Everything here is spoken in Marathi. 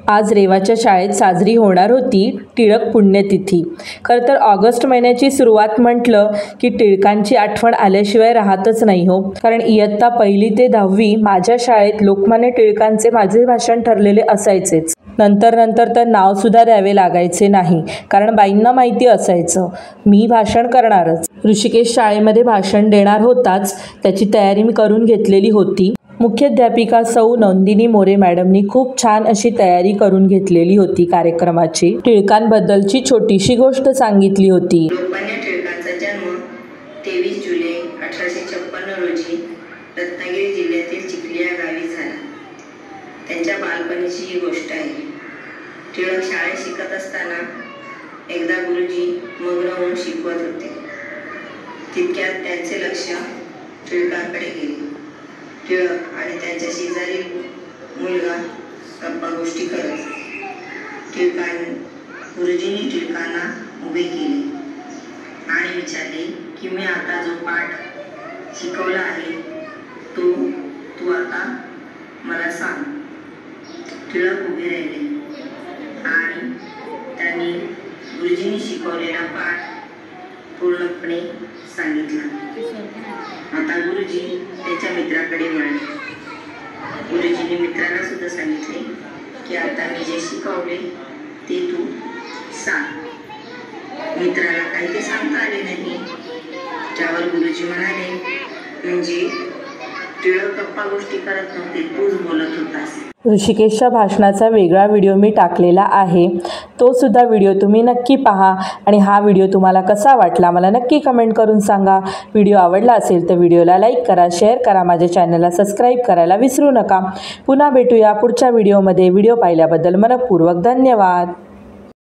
आज रेवाच्या शाळेत साजरी होणार होती टिळक पुण्यतिथी। खरं तर ऑगस्ट महिन्याची सुरुवात म्हटलं की टिळकांची आठवण आल्याशिवाय राहतच नाही हो। कारण इयत्ता 1ली ते 10वी माझ्या शाळेत लोकमान्य टिळकांचे माझे भाषण ठरलेले असायचेच। नंतर तर नाव सुद्धा द्यावे लागायचे नाही, कारण बाईंना माहिती असायचं मी भाषण करणारच। ऋषिकेश शाळेमध्ये भाषण देणार होताच, त्याची तयारी मी करून घेतलेली होती। मुख्याध्यापिका सौ नंदिनी मोरे मॅडमनी खूप छान अशी तयारी करून घेतलेली होती कार्यक्रमाची। टिळकांबद्दलची छोटीशी गोष्ट सांगितली होती। लोकमान्य टिळकांचा जन्म 23 जुलै 1856 रोजी रत्नागिरी जिल्ह्यातील चिखली या गावी झाला। त्यांच्या बालपणीची ही गोष्ट आहे। टिळक शाळेत शिकत असताना एकदा गुरुजी मग्न होऊन शिकवत होते। तितक्यात त्यांचे लक्ष टिळकांकडे गेले। टिळक आणि त्यांच्या शेजारी मुलगा गप्पा गोष्टी करत। गुरुजींनी टिळकांना उभे केले आणि विचारले की मी आता जो पाठ शिकवला आहे तू आता मला सांग। टिळक उभे राहिले आणि त्यांनी गुरुजींनी शिकवलेला पाठ पूर्णपणे सांगितला। आता गुरुजी त्यांच्या मित्राकडे वळले। गुरुजींनी मित्राला सुद्धा सांगितले की आता मी जे शिकवले ते तू सांग। मित्राला काही ते सांगता आले नाही। त्यावर गुरुजी म्हणाले, म्हणजे टिळक गप्पा गोष्टी करत नव्हते, तूच बोलत होतास। ऋषिकेशच्या भाषणाचा वेगळा व्हिडिओ मी टाकलेला आहे, तो सुद्धा व्हिडिओ तुम्ही नक्की पहा। आणि हा व्हिडिओ तुम्हाला कसा वाटला मला नक्की कमेंट करून सांगा। व्हिडिओ आवडला असेल तर व्हिडिओला लाईक करा, शेअर करा, माझ्या चॅनलला सबस्क्राईब करायला विसरू नका। पुन्हा भेटूया पुढच्या व्हिडिओमध्ये। व्हिडिओ पाहिल्याबद्दल मनपूर्वक धन्यवाद।